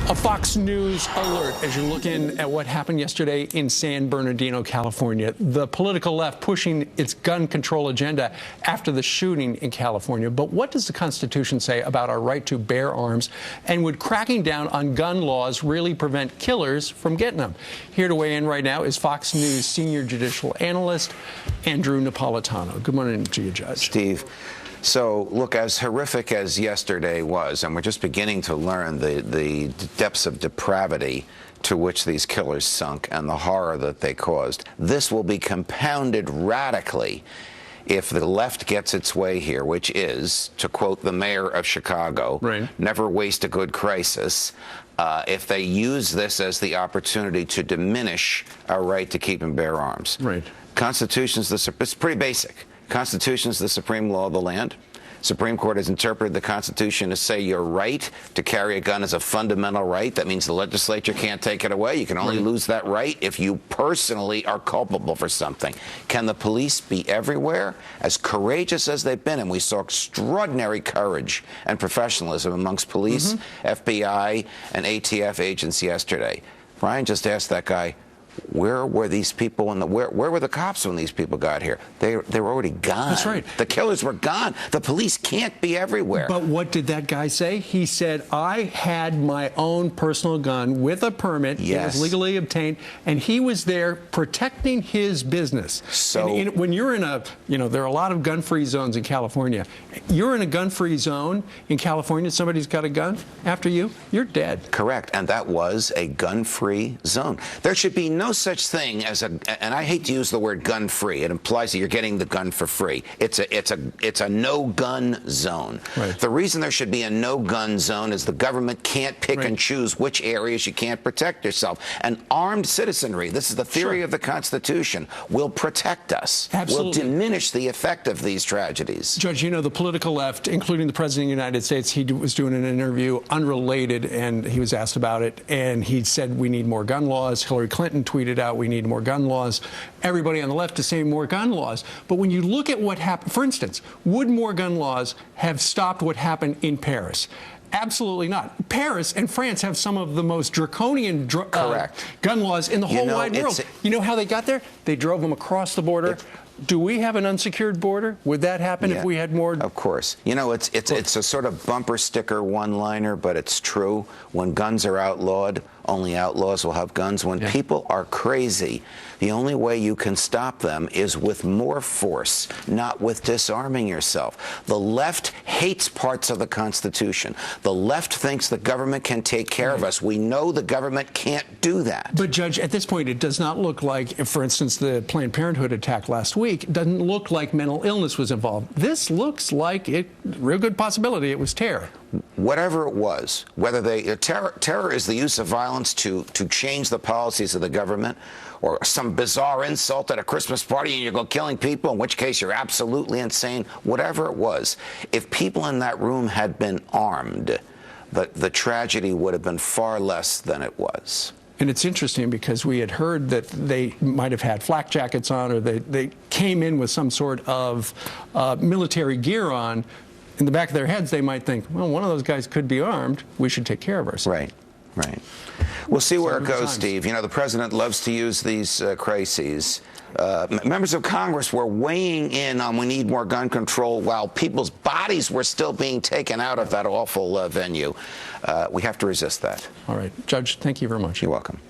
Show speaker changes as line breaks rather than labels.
A Fox News alert as you're looking at what happened yesterday in San Bernardino, California. The political left pushing its gun control agenda after the shooting in California. But what does the Constitution say about our right to bear arms? And would cracking down on gun laws really prevent killers from getting them? Here to weigh in right now is Fox News senior judicial analyst Andrew Napolitano. Good morning to you, Judge.
Steve. So, look, as horrific as yesterday was, and we're just beginning to learn the depths of depravity to which these killers sunk and the horror that they caused, this will be compounded radically if the left gets its way here, which is, to quote the mayor of Chicago, never waste a good crisis. If they use this as the opportunity to diminish our right to keep and bear arms. Constitution's it's pretty basic. Constitution is the supreme law of the land. Supreme Court has interpreted the Constitution to say your right to carry a gun is a fundamental right. That means the legislature can't take it away. You can only lose that right if you personally are culpable for something. Can the police be everywhere? As courageous as they've been, and we saw extraordinary courage and professionalism amongst police, FBI, and ATF agents yesterday. Brian just asked that guy, where were these people where were the cops when these people got here? They were already gone.
That's right.
The killers were gone. The police can't be everywhere.
But what did that guy say? He said, I had my own personal gun with a permit. It was legally obtained, and he was there protecting his business. So when you're in a, there are a lot of gun-free zones in California. You're in a gun-free zone in California, somebody's got a gun after you, you're dead.
Correct, and that was a gun-free zone. There should be no such thing as and I hate to use the word gun-free. It implies that you're getting the gun for free. It's a no-gun zone. The reason there should be a no-gun zone is the government can't pick and choose which areas you can't protect yourself. And armed citizenry, this is the theory of the Constitution, will protect us. Will diminish the effect of these tragedies.
Judge, the political left, including the President of the United States, he was doing an interview unrelated, and he was asked about it, and he said we need more gun laws. Hillary Clinton tweeted out we need more gun laws. Everybody on the left is saying more gun laws. But when you look at what happened, for instance, would more gun laws have stopped what happened in Paris? Absolutely not. Paris and France have some of the most draconian gun laws in the whole wide world. You know how they got there? They drove them across the border. Do we have an unsecured border? Would that happen if we had more?
Of course. It's a sort of bumper sticker one-liner, but it's true. When guns are outlawed, only outlaws will have guns. When people are crazy, the only way you can stop them is with more force, not with disarming yourself. The left hates parts of the Constitution. The left thinks the government can take care of us. We know the government can't do that.
But, Judge, at this point, it does not look like, for instance, the Planned Parenthood attack last week, doesn't look like mental illness was involved. This looks like real good possibility it was terror.
Whatever it was, whether terror is the use of violence to change the policies of the government, or some bizarre insult at a Christmas party and you go killing people, in which case you're absolutely insane. Whatever it was, if people in that room had been armed, the tragedy would have been far less than it was.
And it's interesting because we had heard that they might have had flak jackets on, or they came in with some sort of military gear on. In the back of their heads, they might think, well, one of those guys could be armed. We should take care of ourselves.
Right. We'll see where it goes, Steve. The president loves to use these crises. Members of Congress were weighing in on we need more gun control while people's bodies were still being taken out of that awful venue. We have to resist that.
All right. Judge, thank you very much.
You're welcome.